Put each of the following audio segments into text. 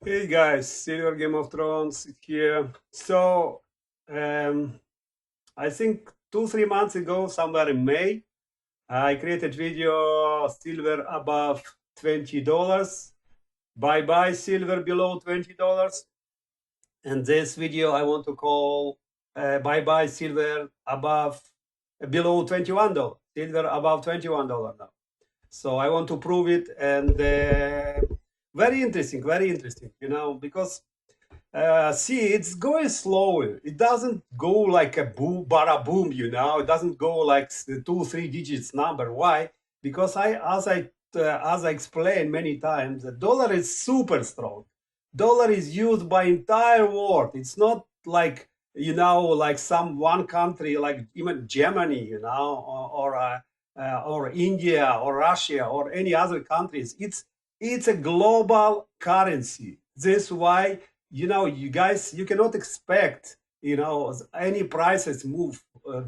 Hey guys, Silver Game of Thrones here. Um, I think 2, 3 months ago, somewhere in May, I created video silver above $20. Bye bye silver below $20. And this video I want to call bye bye silver above below $21. Silver above $21 now. So I want to prove it, and very interesting, because see, it's going slowly. It doesn't go like a boom, bara boom, It doesn't go like 2, 3 digits number. Why? Because as I explained many times, the dollar is super strong. Dollar is used by entire world. It's not like like some one country, like even Germany, or India or Russia or any other countries. It's a global currency. This is why you guys, you cannot expect any prices move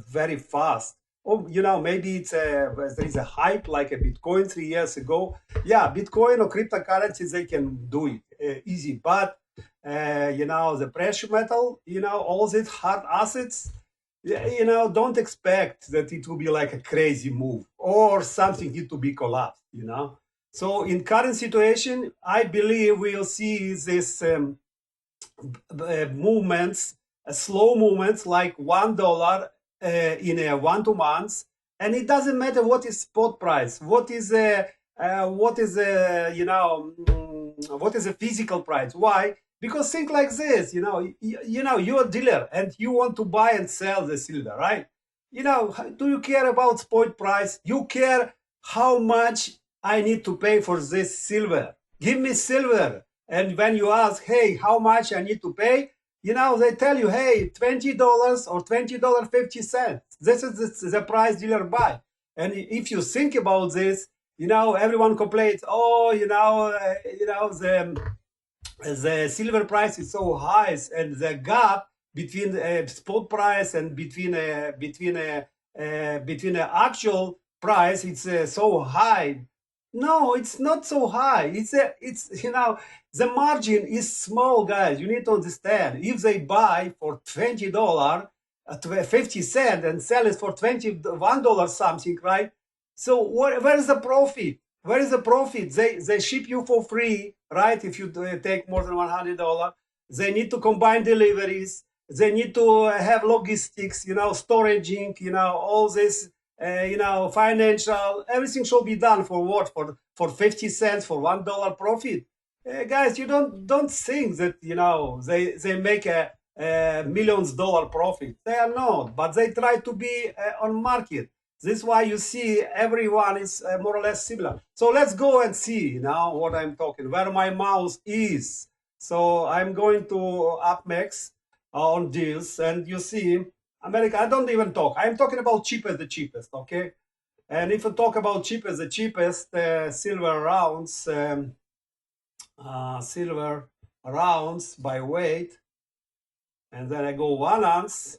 very fast. Or maybe there is a hype like a Bitcoin 3 years ago. Yeah, Bitcoin or cryptocurrencies, they can do it easy, but the precious metal, all these hard assets, yeah, don't expect that it will be like a crazy move or something need to be collapsed. So in current situation, I believe we'll see this movements, slow movements like $1 in a 1 2 months, and it doesn't matter what is spot price, what is a physical price. Why? Because think like this, you're a dealer and you want to buy and sell the silver, right? Do you care about spot price? You care how much I need to pay for this silver. Give me silver. And when you ask, hey, how much I need to pay, they tell you, hey, $20 or $20.50. This is the price dealer buy. And if you think about this, everyone complains, oh, the silver price is so high, and the gap between spot price and between the actual price, it's so high. No, it's not so high. It's the margin is small, guys. You need to understand. If they buy for $20, 50 cents, and sell it for $21 something, right? So where is the profit? Where is the profit? They ship you for free, right? If you take more than $100, they need to combine deliveries. They need to have logistics, storaging, all this, financial. Everything should be done for what? For 50 cents, for $1 profit. Guys, you don't think that they make a millions dollar profit. They are not, but they try to be on market. This is why you see everyone is more or less similar. So let's go and see now what I'm talking, where my mouse is. So I'm going to UpMax on deals, and you see America. I don't even talk. I'm talking about cheapest, the cheapest, okay? And if you talk about cheapest, the cheapest, silver rounds by weight, and then I go 1 ounce,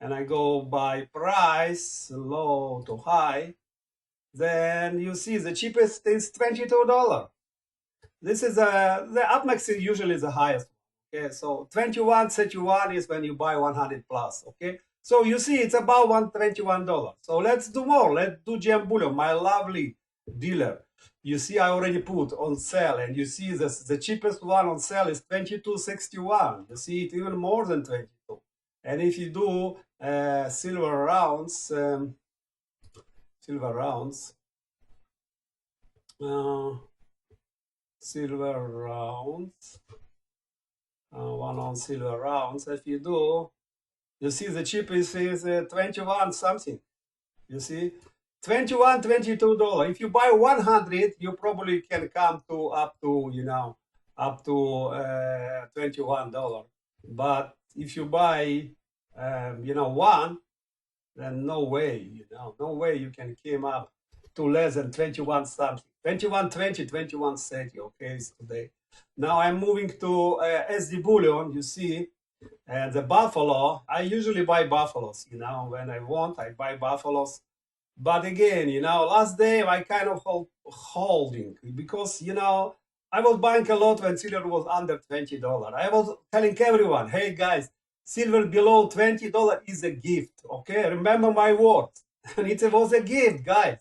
and I go by price, low to high, then you see the cheapest is $22. This is the UpMax is usually the highest. Okay, so 21, 31 is when you buy 100 plus. Okay, so you see it's about $121. So let's do more. Let's do GM Bullion, my lovely dealer. You see, I already put on sale, and you see this, the cheapest one on sale is $22.61. You see it even more than 22. And if you do silver rounds, uh, silver rounds, one on silver rounds. If you do, you see the cheapest is 21 something. You see, 21, $22. If you buy 100, you probably can come to up to $21. But if you buy one, then no way, no way you can come up to less than 21 something. 21.20, 21.30. Okay, it's today. Now I'm moving to SD Bullion. You see, the Buffalo. I usually buy Buffaloes. When I want, I buy Buffaloes. But again, last day I kind of holding, because I was buying a lot when silver was under $20. I was telling everyone, hey guys, silver below $20 is a gift. Okay, remember my words. And it was a gift, guys.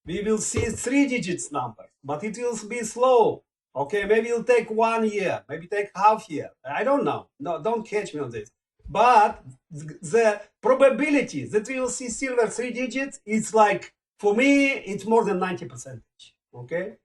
We will see 3 digits numbers, but it will be slow. Okay, maybe it'll take 1 year, maybe take half year. I don't know. No, don't catch me on this. But the probability that we will see silver 3 digits is like, for me, it's more than 90%. Okay.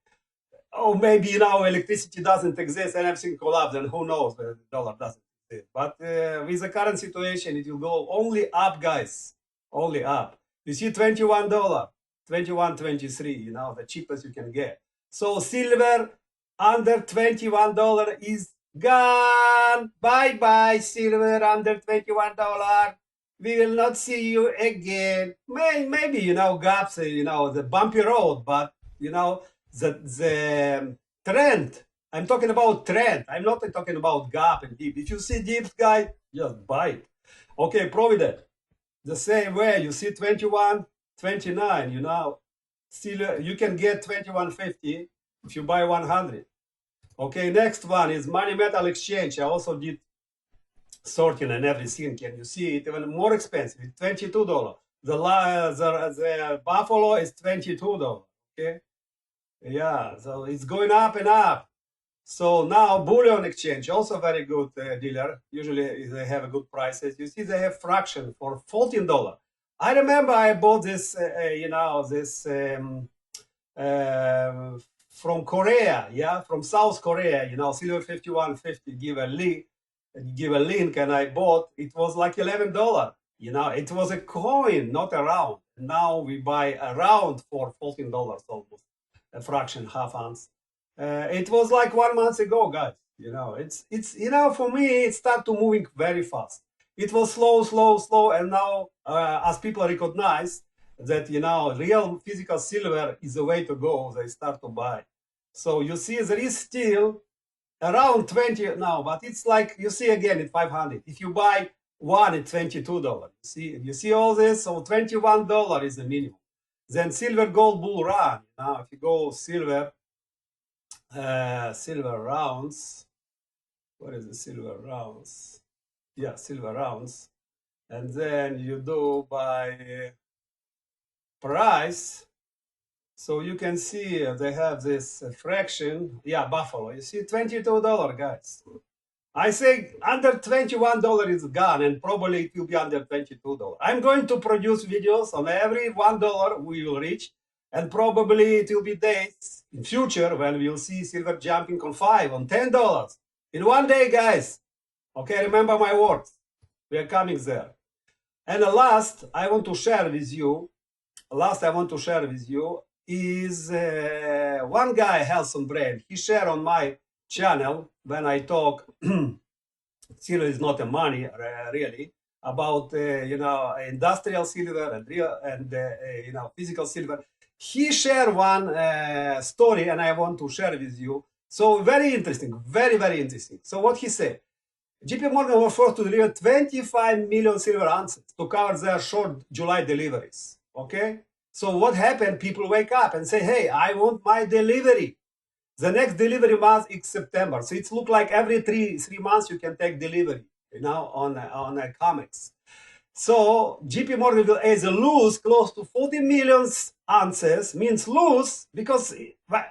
Oh, maybe now electricity doesn't exist and everything collapsed, and who knows, the dollar doesn't exist. But with the current situation, it will go only up, guys. Only up. You see $21, 21, 23, the cheapest you can get. So silver under $21 is gone. Bye-bye, silver under $21. We will not see you again. Maybe, gaps, the bumpy road, but, the trend. I'm talking about trend. I'm not talking about gap and dip. If you see dips, guys, just buy it. Okay, Provident. The same way, you see 21, 29, still you can get 21.50 if you buy 100. Okay, next one is Money Metal Exchange. I also did sorting and everything. Can you see it? Even more expensive, $22. The Buffalo is $22. Okay. Yeah, so it's going up and up. So now Bullion Exchange, also very good dealer. Usually they have good prices. You see they have fraction for $14. I remember I bought this, from Korea, from South Korea, Silver 5150, give a link, and I bought. It was like $11. It was a coin, not a round. Now we buy a round for $14 almost. A fraction, half ounce. It was like 1 month ago, guys. It's for me, it started to moving very fast. It was slow, and now as people recognize that real physical silver is the way to go, they start to buy. So you see, there is still around 20 now, but it's like you see again at 500. If you buy one at $22, you see all this. So $21 is the minimum. Then silver gold bull run. Now, if you go silver rounds, what is the silver rounds? Yeah, silver rounds. And then you do by price. So you can see they have this fraction. Yeah, Buffalo. You see $22, guys. I say under $21 is gone, and probably it will be under $22. I'm going to produce videos on every $1 we will reach, and probably it will be days in future when we'll see silver jumping on $5, on $10 in one day, guys. Okay, remember my words. We are coming there. And the last I want to share with you is one guy, Helson Brand. He shared on my channel when I talk. Silver is not a money, really, about industrial silver and real and physical silver. He shared one story, and I want to share with you. So very interesting, very, very interesting. So what he said, JP Morgan was forced to deliver 25 million silver ounces to cover their short July deliveries. Okay, so what happened? People wake up and say, "Hey, I want my delivery." The next delivery month is September. So it's look like every three months you can take delivery, on comics. So JP Morgan will either lose close to 40 million ounces, means lose, because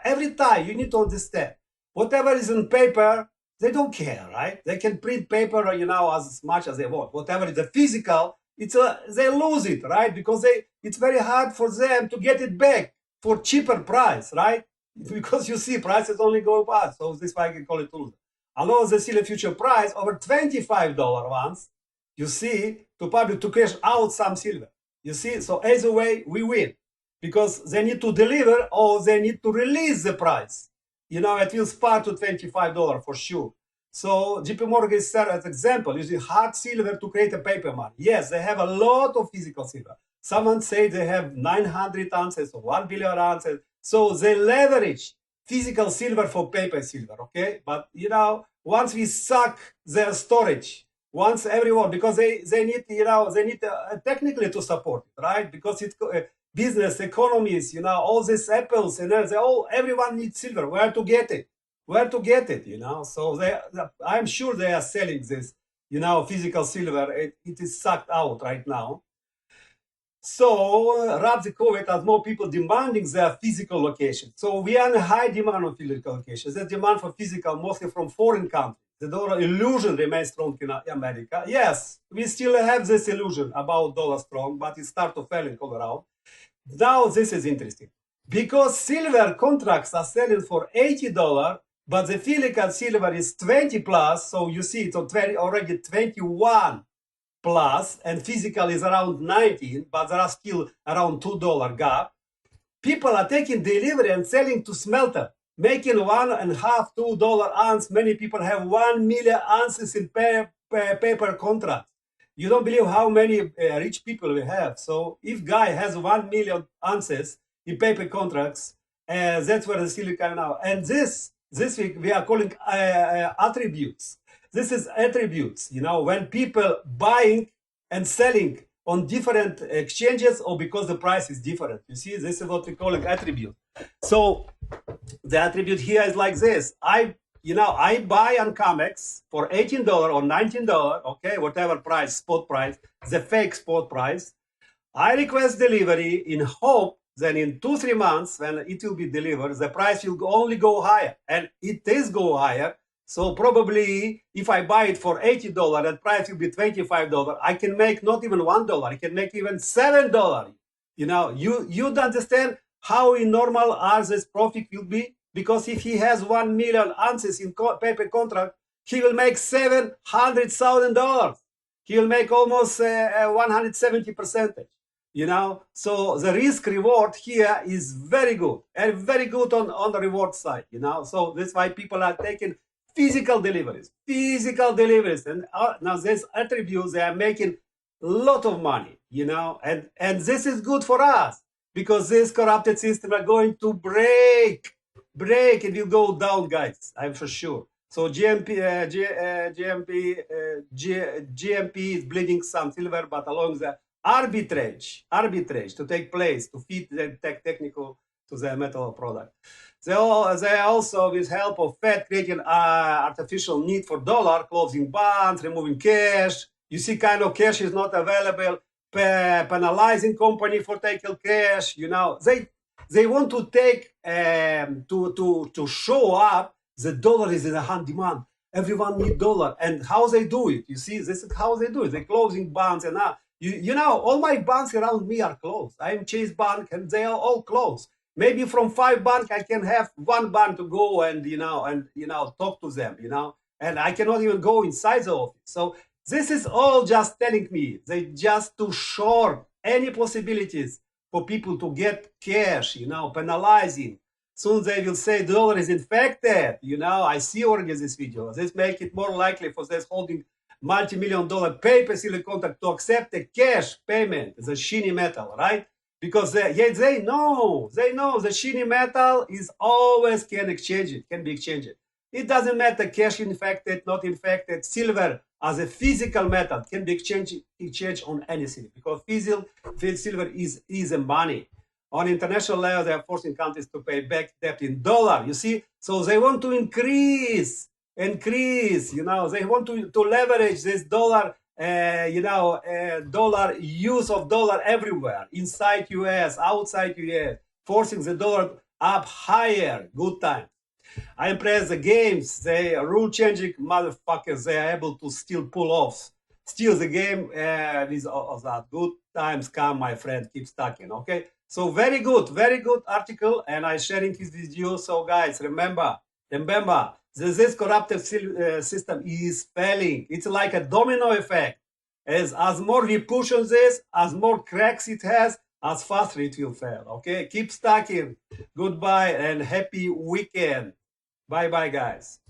every time you need to understand, whatever is in paper, they don't care, right? They can print paper, as much as they want. Whatever is the physical, they lose it, right? Because it's very hard for them to get it back for cheaper price, right? Because you see prices only go up, so this is why I can call it loser. Although the silver future price over $25 once, you see, to cash out some silver. You see, so either way we win, because they need to deliver or they need to release the price. It will spot to $25 for sure. So JP Morgan is there as example using hard silver to create a paper money. Yes, they have a lot of physical silver. Someone say they have 900 ounces or 1 billion ounces. So they leverage physical silver for paper silver, okay? But, once we suck their storage, once everyone, because they need, technically to support it, right? Because it's business, economies, all these apples, and everyone needs silver. Where to get it? where to get it, So I'm sure they are selling this, physical silver. It is sucked out right now. So wrap the COVID as more people demanding their physical location. So we are in a high demand on physical locations. The demand for physical mostly from foreign countries. The dollar illusion remains strong in America. Yes, we still have this illusion about dollar strong, but it starts to falling all around. Now this is interesting. Because silver contracts are selling for $80, but the physical silver is 20 plus, so you see it's already 21 plus, and physical is around 19, but there are still around $2 gap. People are taking delivery and selling to smelter, making $1.5, $2 ounce. Many people have 1 million ounces in paper contracts. You don't believe how many rich people we have. So if guy has 1 million ounces in paper contracts, that's where the silicon now. And this week we are calling attributes. This is attributes, when people buying and selling on different exchanges or because the price is different. You see, this is what we call an attribute. So the attribute here is like this. I buy on Comex for $18 or $19, okay, whatever price, spot price, the fake spot price. I request delivery in hope that in 2-3 months, when it will be delivered, the price will only go higher. And it is go higher. So probably if I buy it for $80, that price will be $25. I can make not even $1. I can make even $7. You don't understand how normal this profit will be, because if he has 1 million ounces in paper contract, he will make $700,000. He will make almost 170%. So the risk reward here is very good, and very good on the reward side. So that's why people are taking physical deliveries, and now these attributes, they are making a lot of money, and this is good for us, because this corrupted system are going to break, it will go down, guys, I'm for sure. So GMP is bleeding some silver, but along the arbitrage to take place to feed the technical to the metal product. They also, with help of Fed, creating artificial need for dollar, closing bonds, removing cash. You see, kind of cash is not available, penalizing company for taking cash. They want to take to show up the dollar is in a high demand. Everyone need dollar, and how they do it? You see, this is how they do it. They closing bonds, and all my banks around me are closed. I'm Chase Bank, and they are all closed. Maybe from 5 banks, I can have 1 bank to go and talk to them, and I cannot even go inside the office. So this is all just telling me they just too short any possibilities for people to get cash, penalizing. Soon they will say the dollar is infected. I see already this video. This make it more likely for this holding multi-million-dollar paper silver contract to accept a cash payment, the shiny metal, right? Because they know the shiny metal is always can be exchanged. It doesn't matter cash infected, not infected. Silver as a physical metal can be exchanged on anything, because physical silver is a money. On international level, they are forcing countries to pay back debt in dollar. You see, so they want to increase. They want to leverage this dollar. Dollar use of dollar everywhere, inside US, outside US, forcing the dollar up higher. Good time. I impress the games. They rule-changing motherfuckers. They are able to still pull off, steal the game with all of that. Good times come, my friend. Keep stacking. Okay. So very good article, and I'm sharing this with you. So guys, remember, this corrupted system is failing. It's like a domino effect. As more we push on this, as more cracks it has, as faster it will fail. Okay, keep stacking. Goodbye and happy weekend. Bye, guys.